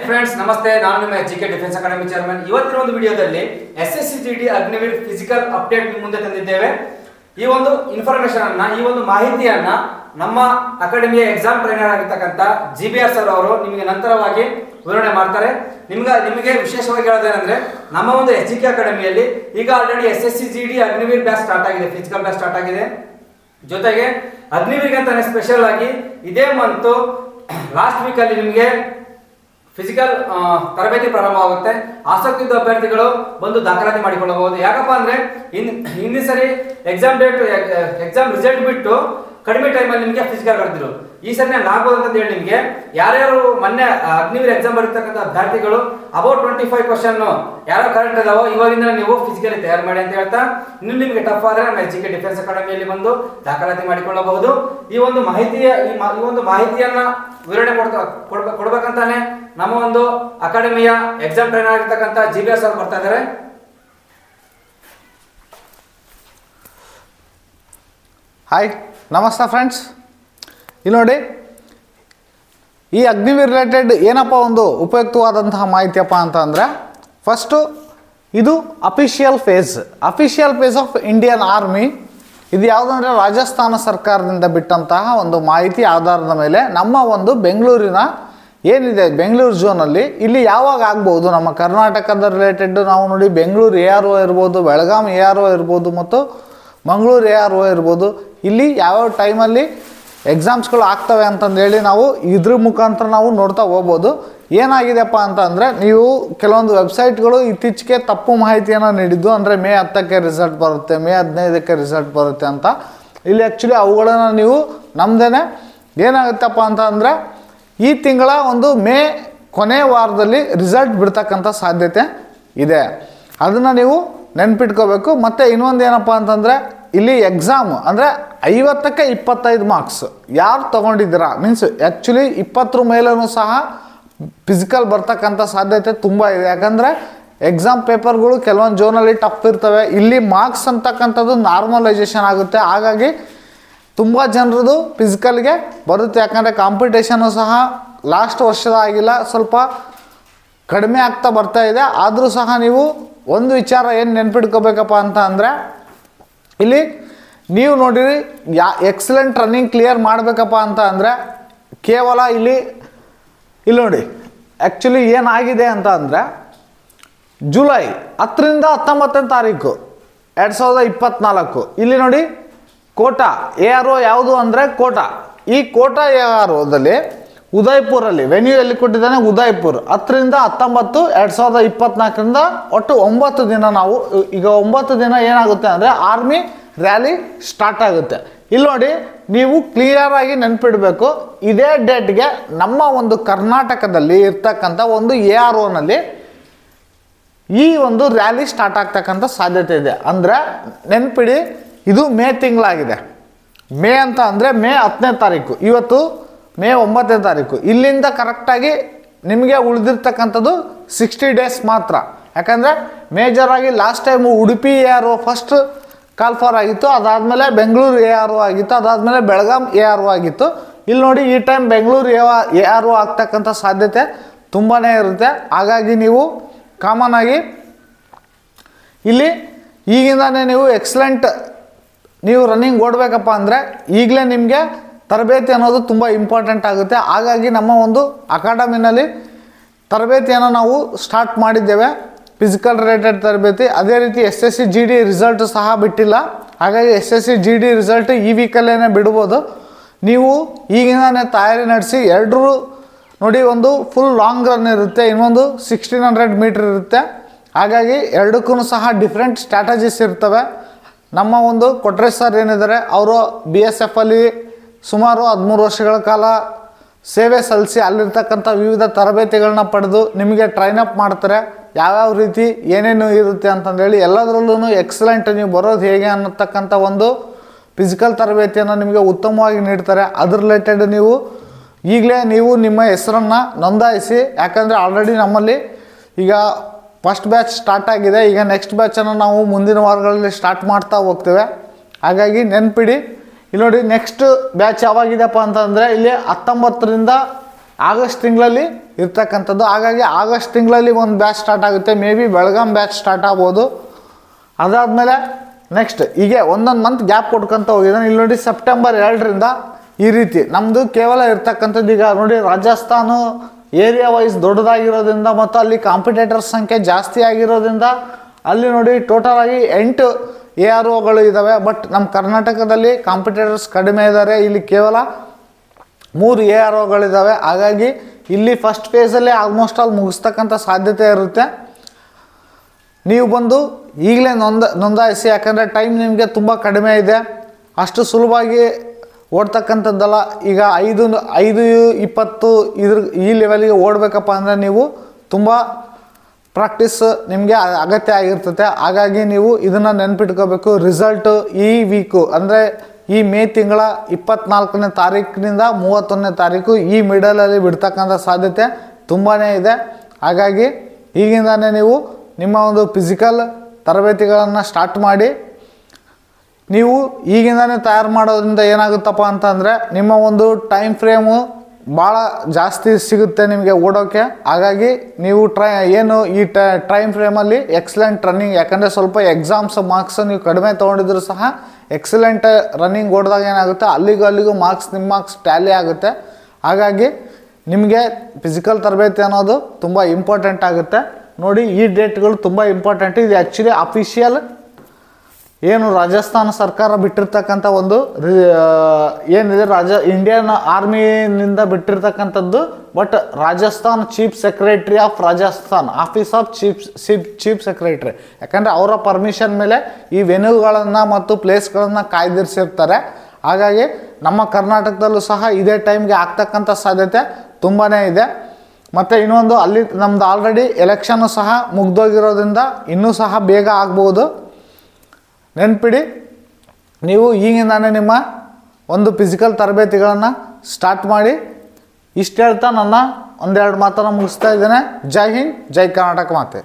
Friends ನಮಸ್ತೆ, ನಾನು ನಿಮ್ಮ ಜಿಕೆ ಡಿಫೆನ್ಸ್ ಅಕಾಡೆಮಿ ಚೇರ್ಮನ್. ಇವತ್ತಿನ ಒಂದು ವಿಡಿಯೋದಲ್ಲಿ SSC GD Agniveer physical update ನಿಮ್ಮ ಮುಂದೆ ತಂದಿದ್ದೇವೆ. ಈ ಒಂದು ಇನ್ಫಾರ್ಮೇಶನ್ ಅನ್ನ, ಈ ಒಂದು ಮಾಹಿತಿಯನ್ನ ನಮ್ಮ ಅಕಾಡೆಮಿಯ ಎಕ್ಸಾಮ್ ಟ್ರೈನರ್ ಆಗಿರ್ತಕ್ಕಂಥ GBR ಸರ್ ಅವರು ನಿಮಗೆ ನಂತರವಾಗಿ ವಿವರಣೆ ಮಾಡ್ತಾರೆ. ನಿಮಗೆ ವಿಶೇಷವಾಗಿ ಹೇಳೋದೇನೆಂದ್ರೆ, ನಮ್ಮ ಒಂದು SGK ಅಕಾಡೆಮಿಯಲ್ಲಿ ಈಗ already SSC GD Agniveer batch start ಆಗಿದೆ, ಫಿಸಿಕಲ್ ಬ್ಯಾಚ್ ಸ್ಟಾರ್ಟ್ ಆಗಿದೆ. ಜೊತೆಗೆ ಅಗ್ನಿವೀರ್ ಅಂತಾನೆ ಸ್ಪೆಷಲ್ ಆಗಿ ಇದೇ ಮಂತ್ ಲಾಸ್ಟ್ ವೀಕ್ ಅಲ್ಲಿ ನಿಮಗೆ ಫಿಸಿಕಲ್ ತರಬೇತಿ ಪ್ರಾರಂಭವಾಗುತ್ತೆ. ಆಸಕ್ತಿ ಇದ್ದ ಅಭ್ಯರ್ಥಿಗಳು ಬಂದು ದಾಖಲಾತಿ ಮಾಡಿಕೊಳ್ಳಬಹುದು. ಯಾಕಪ್ಪ ಅಂದ್ರೆ ಹಿಂದಿನ ಸರಿ ಎಕ್ಸಾಮ್ ರಿಸಲ್ಟ್ ಬಿಟ್ಟು ಕಡಿಮೆ ಟೈಮಲ್ಲಿ ನಿಮಗೆ ಫಿಸಿಕಲ್ ಕರೆದಿರು. ಈ ಸರಿ ನಂಗೆ ಆಗ್ಬೋದು ಅಂತ ಹೇಳಿ ನಿಮಗೆ ಯಾರ್ಯಾರು ಮೊನ್ನೆ ಅಗ್ನಿವೀರ್ ಎಕ್ಸಾಮ್ ಬರೀತಕ್ಕಂಥ ಅಭ್ಯರ್ಥಿಗಳು ಅಬೌಟ್ 25 ಕ್ವಶನ್ ಯಾರು ಕರೆಕ್ಟ್ ಇದಾವೋ ಇವಾಗಿಂದ ನೀವು ಫಿಸಿಕಲಿ ತಯಾರು ಮಾಡಿ ಅಂತ ಹೇಳ್ತಾ, ಇನ್ನು ನಿಮಗೆ ಟಫ್ ಆದ್ರೆ ನಮ್ಮ ಜಿಕೆ ಡಿಫೆನ್ಸ್ ಅಕಾಡೆಮಿಯಲ್ಲಿ ಬಂದು ದಾಖಲಾತಿ ಮಾಡಿಕೊಳ್ಳಬಹುದು. ಈ ಒಂದು ಮಾಹಿತಿಯನ್ನ ವಿವರಣೆ ಕೊಡ್ಬೇಕಂತಾನೆ ನಮ್ಮ ಒಂದು ಅಕಾಡೆಮಿಯ ಎಕ್ಸಾಮ್ ಟ್ರೈನರ್ ಆಗಿರ್ತಕ್ಕಂಥ GBR ಸರ್ ಬರ್ತಾ ಇದ್ದಾರೆ. ಹಾಯ್, ನಮಸ್ತೆ ಫ್ರೆಂಡ್ಸ್. ಇಲ್ಲಿ ನೋಡಿ, ಈ ಅಗ್ನಿವೀರ್ ರಿಲೇಟೆಡ್ ಏನಪ್ಪ ಒಂದು ಉಪಯುಕ್ತವಾದಂತಹ ಮಾಹಿತಿಯಪ್ಪ ಅಂತ ಅಂದರೆ, ಫಸ್ಟು ಇದು official face of Indian army. ಇದು ಯಾವುದಂದರೆ ರಾಜಸ್ಥಾನ ಸರ್ಕಾರದಿಂದ ಬಿಟ್ಟಂತಹ ಒಂದು ಮಾಹಿತಿ ಆಧಾರದ ಮೇಲೆ ನಮ್ಮ ಒಂದು ಬೆಂಗಳೂರಿನ ಏನಿದೆ ಬೆಂಗಳೂರು ಝೋನಲ್ಲಿ ಇಲ್ಲಿ ಯಾವಾಗ ಆಗ್ಬೋದು, ನಮ್ಮ ಕರ್ನಾಟಕದ ರಿಲೇಟೆಡ್ ನಾವು ನೋಡಿ ಬೆಂಗಳೂರು ARO ಇರ್ಬೋದು, ಬೆಳಗಾಂ ARO ಇರ್ಬೋದು, ಮತ್ತು ಮಂಗಳೂರು ARO ಇರ್ಬೋದು. ಇಲ್ಲಿ ಯಾವ್ಯಾವ ಟೈಮಲ್ಲಿ ಎಕ್ಸಾಮ್ಸ್ಗಳು ಆಗ್ತವೆ ಅಂತಂದೇಳಿ ನಾವು ಇದ್ರ ಮುಖಾಂತರ ನಾವು ನೋಡ್ತಾ ಹೋಗ್ಬೋದು. ಏನಾಗಿದೆಪ್ಪ ಅಂತ ಅಂದರೆ, ನೀವು ಕೆಲವೊಂದು ವೆಬ್ಸೈಟ್ಗಳು ಇತ್ತೀಚೆಗೆ ತಪ್ಪು ಮಾಹಿತಿಯನ್ನು ನೀಡಿದ್ದು, ಅಂದರೆ ಮೇ 10ಕ್ಕೆ ರಿಸಲ್ಟ್ ಬರುತ್ತೆ, ಮೇ 15ಕ್ಕೆ ರಿಸಲ್ಟ್ ಬರುತ್ತೆ ಅಂತ. ಇಲ್ಲಿ ಆ್ಯಕ್ಚುಲಿ ಅವುಗಳನ್ನು ನೀವು ನಮ್ಮದೇ ಏನಾಗುತ್ತಪ್ಪ ಅಂತ ಅಂದರೆ, ಈ ತಿಂಗಳ ಒಂದು ಮೇ ಕೊನೆ ವಾರದಲ್ಲಿ ರಿಸಲ್ಟ್ ಬಿಡ್ತಕ್ಕಂಥ ಸಾಧ್ಯತೆ ಇದೆ. ಅದನ್ನು ನೀವು ನೆನ್ಪಿಟ್ಕೋಬೇಕು. ಮತ್ತು ಇನ್ನೊಂದು ಏನಪ್ಪ ಅಂತಂದರೆ, ಇಲ್ಲಿ ಎಕ್ಸಾಮ್ ಅಂದರೆ 50ಕ್ಕೆ 25 ಮಾರ್ಕ್ಸ್ ಯಾರು ತೊಗೊಂಡಿದ್ದೀರಾ, ಮೀನ್ಸ್ ಆ್ಯಕ್ಚುಲಿ 20 ಮೇಲೂ ಸಹ ಫಿಸಿಕಲ್ ಬರ್ತಕ್ಕಂಥ ಸಾಧ್ಯತೆ ತುಂಬ ಇದೆ. ಯಾಕಂದರೆ ಎಕ್ಸಾಮ್ ಪೇಪರ್ಗಳು ಕೆಲವೊಂದು ಝೋನಲ್ಲಿ ಟಫ್ ಇರ್ತವೆ. ಇಲ್ಲಿ ಮಾರ್ಕ್ಸ್ ಅಂತಕ್ಕಂಥದ್ದು ನಾರ್ಮಲೈಸೇಷನ್ ಆಗುತ್ತೆ. ಹಾಗಾಗಿ ತುಂಬ ಜನರದು ಫಿಸಿಕಲ್ಗೆ ಬರುತ್ತೆ. ಯಾಕಂದರೆ ಕಾಂಪಿಟೇಷನು ಸಹ ಲಾಸ್ಟ್ ವರ್ಷದ ಆಗಿಲ್ಲ, ಸ್ವಲ್ಪ ಕಡಿಮೆ ಆಗ್ತಾ ಬರ್ತಾ ಇದೆ. ಆದರೂ ಸಹ ನೀವು ಒಂದು ವಿಚಾರ ಏನು ನೆನ್ಪಿಟ್ಕೋಬೇಕಪ್ಪ ಅಂತ ಅಂದರೆ, ಇಲ್ಲಿ ನೀವು ನೋಡಿರಿ ಎಕ್ಸಲೆಂಟ್ ರನ್ನಿಂಗ್ ಕ್ಲಿಯರ್ ಮಾಡಬೇಕಪ್ಪ ಅಂತ ಅಂದರೆ ಕೇವಲ ಇಲ್ಲಿ ನೋಡಿ ಆ್ಯಕ್ಚುಲಿ ಏನಾಗಿದೆ ಅಂತ ಅಂದರೆ, ಜುಲೈ 10ರಿಂದ 19ನೇ ತಾರೀಕು 2024 ಇಲ್ಲಿ ನೋಡಿ ಕೋಟಾ ARO ಯಾವುದು ಅಂದರೆ ಕೋಟಾ. ಈ ಕೋಟಾ AROದಲ್ಲಿ ಉದಯ್ಪುರಲ್ಲಿ ವೆನ್ಯೂ ಎಲ್ಲಿ ಕೊಟ್ಟಿದ್ದಾನೆ, ಉದಯ್ಪುರ್. 10ರಿಂದ 19 2024ರಿಂದ ಒಟ್ಟು 9 ದಿನ ನಾವು ಈಗ 9 ದಿನ ಏನಾಗುತ್ತೆ ಅಂದರೆ ಆರ್ಮಿ ರ್ಯಾಲಿ ಸ್ಟಾರ್ಟ್ ಆಗುತ್ತೆ. ಇಲ್ಲಿ ನೋಡಿ, ನೀವು ಕ್ಲಿಯರಾಗಿ ನೆನ್ಪಿಡಬೇಕು, ಇದೇ ಡೇಟ್ಗೆ ನಮ್ಮ ಒಂದು ಕರ್ನಾಟಕದಲ್ಲಿ ಇರ್ತಕ್ಕಂಥ ಒಂದು AROನಲ್ಲಿ ಈ ಒಂದು ರ್ಯಾಲಿ ಸ್ಟಾರ್ಟ್ ಆಗ್ತಕ್ಕಂಥ ಸಾಧ್ಯತೆ ಇದೆ. ಅಂದರೆ ನೆನ್ಪಿಡಿ, ಇದು ಮೇ ತಿಂಗಳಾಗಿದೆ. ಮೇ ಅಂತ ಅಂದರೆ ಮೇ 10ನೇ ತಾರೀಕು, ಇವತ್ತು ಮೇ 9ನೇ ತಾರೀಕು. ಇಲ್ಲಿಂದ ಕರೆಕ್ಟಾಗಿ ನಿಮಗೆ ಉಳಿದಿರ್ತಕ್ಕಂಥದ್ದು 60 ಡೇಸ್ ಮಾತ್ರ. ಯಾಕಂದರೆ ಮೇಜರಾಗಿ last time Udupi ARO first call for ಆಗಿತ್ತು, ಅದಾದಮೇಲೆ ಬೆಂಗಳೂರು ARO ಆಗಿತ್ತು, ಅದಾದಮೇಲೆ ಬೆಳಗಾಂ ARO ಆಗಿತ್ತು. ಇಲ್ಲಿ ನೋಡಿ, ಈ ಟೈಮ್ ಬೆಂಗಳೂರು ARO ಆಗ್ತಕ್ಕಂಥ ಸಾಧ್ಯತೆ ತುಂಬಾ ಇರುತ್ತೆ. ಹಾಗಾಗಿ ನೀವು ಕಾಮನ್ ಆಗಿ ಇಲ್ಲಿ ಈಗಿಂದಾನೇ ನೀವು ಎಕ್ಸಲೆಂಟ್ ನೀವು ರನ್ನಿಂಗ್ ಓಡಬೇಕಪ್ಪ ಅಂದರೆ ಈಗಲೇ ನಿಮಗೆ ತರಬೇತಿ ಅನ್ನೋದು ತುಂಬ ಇಂಪಾರ್ಟೆಂಟ್ ಆಗುತ್ತೆ. ಹಾಗಾಗಿ ನಮ್ಮ ಒಂದು ಅಕಾಡೆಮಿನಲ್ಲಿ ತರಬೇತಿಯನ್ನು ನಾವು ಸ್ಟಾರ್ಟ್ ಮಾಡಿದ್ದೇವೆ, ಫಿಸಿಕಲ್ ರಿಲೇಟೆಡ್ ತರಬೇತಿ. ಅದೇ ರೀತಿ SSC GD ರಿಸಲ್ಟ್ ಸಹ ಬಿಟ್ಟಿಲ್ಲ. ಹಾಗಾಗಿ SSC GD ರಿಸಲ್ಟ್ ಈ ವೀಕಲ್ಲೇ ಬಿಡ್ಬೋದು. ನೀವು ಈಗಿಂದಾನೇ ತಯಾರಿ ನಡೆಸಿ. ಎರಡೂ ನೋಡಿ, ಒಂದು ಫುಲ್ ಲಾಂಗ್ ರನ್ ಇರುತ್ತೆ, ಇನ್ನೊಂದು 1600 ಮೀಟ್ರ್ ಇರುತ್ತೆ. ಹಾಗಾಗಿ ಎರಡಕ್ಕೂ ಸಹ ಡಿಫ್ರೆಂಟ್ ಸ್ಟ್ರಾಟಜೀಸ್ ಇರ್ತವೆ. ನಮ್ಮ ಒಂದು ಕೊಟ್ರೇಶ್ ಸರ್ ಏನಿದ್ದಾರೆ, ಅವರು BSF ಅಲ್ಲಿ ಸುಮಾರು 13 ವರ್ಷಗಳ ಕಾಲ ಸೇವೆ ಸಲ್ಲಿಸಿ ಅಲ್ಲಿರ್ತಕ್ಕಂಥ ವಿವಿಧ ತರಬೇತಿಗಳನ್ನ ಪಡೆದು ನಿಮಗೆ ಟ್ರೈನಪ್ ಮಾಡ್ತಾರೆ. ಯಾವ್ಯಾವ ರೀತಿ ಏನೇನು ಇರುತ್ತೆ ಅಂತಂದೇಳಿ ಎಲ್ಲದರಲ್ಲೂ ಎಕ್ಸಲೆಂಟ್ ನೀವು ಬರೋದು ಹೇಗೆ ಅನ್ನತಕ್ಕಂಥ ಒಂದು ಫಿಸಿಕಲ್ ತರಬೇತಿಯನ್ನು ನಿಮಗೆ ಉತ್ತಮವಾಗಿ ನೀಡ್ತಾರೆ. ಅದ್ರ ರಿಲೇಟೆಡ್ ನೀವು ಈಗಲೇ ನಿಮ್ಮ ಹೆಸರನ್ನು ನೋಂದಾಯಿಸಿ. ಯಾಕಂದರೆ ಆಲ್ರೆಡಿ ನಮ್ಮಲ್ಲಿ ಈಗ ಫಸ್ಟ್ ಬ್ಯಾಚ್ ಸ್ಟಾರ್ಟ್ ಆಗಿದೆ. ಈಗ ನೆಕ್ಸ್ಟ್ ಬ್ಯಾಚನ್ನು ನಾವು ಮುಂದಿನ ವಾರಗಳಲ್ಲಿ ಸ್ಟಾರ್ಟ್ ಮಾಡ್ತಾ ಹೋಗ್ತೇವೆ. ಹಾಗಾಗಿ ನೆನ್ಪಿಡಿ. ಇಲ್ಲಿ ನೋಡಿ, ನೆಕ್ಸ್ಟ್ ಬ್ಯಾಚ್ ಯಾವಾಗಿದೆಪ್ಪ ಅಂತಂದರೆ ಇಲ್ಲಿ 19ರಿಂದ ಆಗಸ್ಟ್ ತಿಂಗಳಲ್ಲಿ ಇರ್ತಕ್ಕಂಥದ್ದು. ಹಾಗಾಗಿ ಆಗಸ್ಟ್ ತಿಂಗಳಲ್ಲಿ ಒಂದು ಬ್ಯಾಚ್ ಸ್ಟಾರ್ಟ್ ಆಗುತ್ತೆ, may be Belgaum batch start ಆಗ್ಬೋದು. ಅದಾದಮೇಲೆ ನೆಕ್ಸ್ಟ್ ಹೀಗೆ ಒಂದೊಂದು ಮಂತ್ ಗ್ಯಾಪ್ ಕೊಟ್ಕೊಂತ ಹೋಗಿದ್ದಾನೆ. ಇಲ್ಲಿ ನೋಡಿ ಸೆಪ್ಟೆಂಬರ್ 2ರಿಂದ ಈ ರೀತಿ ನಮ್ಮದು ಕೇವಲ ಇರ್ತಕ್ಕಂಥದ್ದು. ಈಗ ನೋಡಿ ರಾಜಸ್ಥಾನ ಏರಿಯಾ ವೈಸ್ ದೊಡ್ಡದಾಗಿರೋದ್ರಿಂದ ಮತ್ತು ಅಲ್ಲಿ ಕಾಂಪಿಟೇಟರ್ಸ್ ಸಂಖ್ಯೆ ಜಾಸ್ತಿ ಆಗಿರೋದ್ರಿಂದ ಅಲ್ಲಿ ನೋಡಿ ಟೋಟಲ್ ಆಗಿ 8 AROಗಳು ಇದ್ದಾವೆ. ಬಟ್ ನಮ್ಮ ಕರ್ನಾಟಕದಲ್ಲಿ ಕಾಂಪಿಟೇಟರ್ಸ್ ಕಡಿಮೆ ಇದ್ದಾರೆ, ಇಲ್ಲಿ ಕೇವಲ 3 AROಗಳಿದ್ದಾವೆ. ಹಾಗಾಗಿ ಇಲ್ಲಿ ಫಸ್ಟ್ ಫೇಸಲ್ಲೇ ಆಲ್ಮೋಸ್ಟ್ ಆಲ್ ಮುಗಿಸ್ತಕ್ಕಂಥ ಸಾಧ್ಯತೆ ಇರುತ್ತೆ. ನೀವು ಬಂದು ಈಗಲೇ ನೋಂದಾಯಿಸಿ, ಯಾಕಂದರೆ ಟೈಮ್ ನಿಮಗೆ ತುಂಬ ಕಡಿಮೆ ಇದೆ, ಅಷ್ಟು ಸುಲಭವಾಗಿ ಓಡ್ತಕ್ಕಂಥದ್ದಲ್ಲ. ಈಗ 5-20 ಈ ಲೆವೆಲ್ಗೆ ಓಡಬೇಕಪ್ಪ ಅಂದರೆ ನೀವು ತುಂಬ ಪ್ರಾಕ್ಟೀಸ್ ನಿಮಗೆ ಅಗತ್ಯ ಆಗಿರ್ತದೆ. ಹಾಗಾಗಿ ನೀವು ಇದನ್ನು ನೆನ್ಪಿಟ್ಕೋಬೇಕು. ರಿಸಲ್ಟು ಈ ವೀಕು ಅಂದರೆ ಈ ಮೇ ತಿಂಗಳ 24ನೇ ತಾರೀಕಿನಿಂದ 31ನೇ ತಾರೀಕು ಈ ಮಿಡಲಲ್ಲಿ ಬಿಡ್ತಕ್ಕಂಥ ಸಾಧ್ಯತೆ ತುಂಬಾ ಇದೆ. ಹಾಗಾಗಿ ಈಗಿಂದಾನೇ ನೀವು ನಿಮ್ಮ ಒಂದು ಫಿಸಿಕಲ್ ತರಬೇತಿಗಳನ್ನು ಸ್ಟಾರ್ಟ್ ಮಾಡಿ. ನೀವು ಈಗಿಂದಾನೇ ತಯಾರು ಮಾಡೋದ್ರಿಂದ ಏನಾಗುತ್ತಪ್ಪ ಅಂತಂದರೆ ನಿಮ್ಮ ಒಂದು ಟೈಮ್ ಫ್ರೇಮು ಭಾಳ ಜಾಸ್ತಿ ಸಿಗುತ್ತೆ ನಿಮಗೆ ಓಡೋಕ್ಕೆ. ಹಾಗಾಗಿ ನೀವು ಈ ಟೈಮ್ ಫ್ರೇಮಲ್ಲಿ ಎಕ್ಸಲೆಂಟ್ ರನ್ನಿಂಗ್, ಯಾಕಂದರೆ ಸ್ವಲ್ಪ ಎಕ್ಸಾಮ್ಸ್ ಮಾರ್ಕ್ಸ್ ನೀವು ಕಡಿಮೆ ತೊಗೊಂಡಿದ್ರು ಸಹ ಎಕ್ಸಲೆಂಟ್ ರನ್ನಿಂಗ್ ಓಡಿದಾಗ ಏನಾಗುತ್ತೆ, ಅಲ್ಲಿಗೂ ನಿಮ್ಮ ಮಾರ್ಕ್ಸ್ ಟ್ಯಾಲಿ ಆಗುತ್ತೆ. ಹಾಗಾಗಿ ನಿಮಗೆ ಫಿಸಿಕಲ್ ತರಬೇತಿ ಅನ್ನೋದು ತುಂಬ ಇಂಪಾರ್ಟೆಂಟ್ ಆಗುತ್ತೆ. ನೋಡಿ ಈ ಡೇಟ್ಗಳು ತುಂಬ ಇಂಪಾರ್ಟೆಂಟ್. ಇದು ಆ್ಯಕ್ಚುಲಿ ಅಫಿಷಿಯಲ್ ಏನು ರಾಜಸ್ಥಾನ ಸರ್ಕಾರ ಬಿಟ್ಟಿರ್ತಕ್ಕಂಥ ಒಂದು ಏನಿದೆ ಇಂಡಿಯನ್ ಆರ್ಮಿನಿಂದ ಬಿಟ್ಟಿರ್ತಕ್ಕಂಥದ್ದು. But Rajasthan chief secretary of Rajasthan, office of chief secretary, ಯಾಕಂದರೆ ಅವರ ಪರ್ಮಿಷನ್ ಮೇಲೆ ಈ ವೆನ್ಯೂಗಳನ್ನು ಮತ್ತು ಪ್ಲೇಸ್ಗಳನ್ನು ಕಾಯ್ದಿರಿಸಿರ್ತಾರೆ. ಹಾಗಾಗಿ ನಮ್ಮ ಕರ್ನಾಟಕದಲ್ಲೂ ಸಹ ಇದೇ ಟೈಮ್ಗೆ ಆಗ್ತಕ್ಕಂಥ ಸಾಧ್ಯತೆ ತುಂಬಾ ಇದೆ. ಮತ್ತು ಇನ್ನೊಂದು ಅಲ್ಲಿ ನಮ್ಮದು ಆಲ್ರೆಡಿ ಎಲೆಕ್ಷನ್ನು ಸಹ ಮುಗ್ದೋಗಿರೋದ್ರಿಂದ ಇನ್ನೂ ಸಹ ಬೇಗ ಆಗ್ಬೋದು. ನೆನ್ಪಿಡಿ, ನೀವು ಈಗಿಂದಾನೇ ನಿಮ್ಮ ಒಂದು ಫಿಸಿಕಲ್ ತರಬೇತಿಗಳನ್ನು ಸ್ಟಾರ್ಟ್ ಮಾಡಿ. ಇಷ್ಟು ಹೇಳ್ತಾ ನನ್ನ ಒಂದೆರಡು ಮಾತನ್ನು ಮುಗಿಸ್ತಾ ಇದ್ದೇನೆ. ಜೈ ಹಿಂದ್, ಜೈ ಕರ್ನಾಟಕ ಮಾತೆ.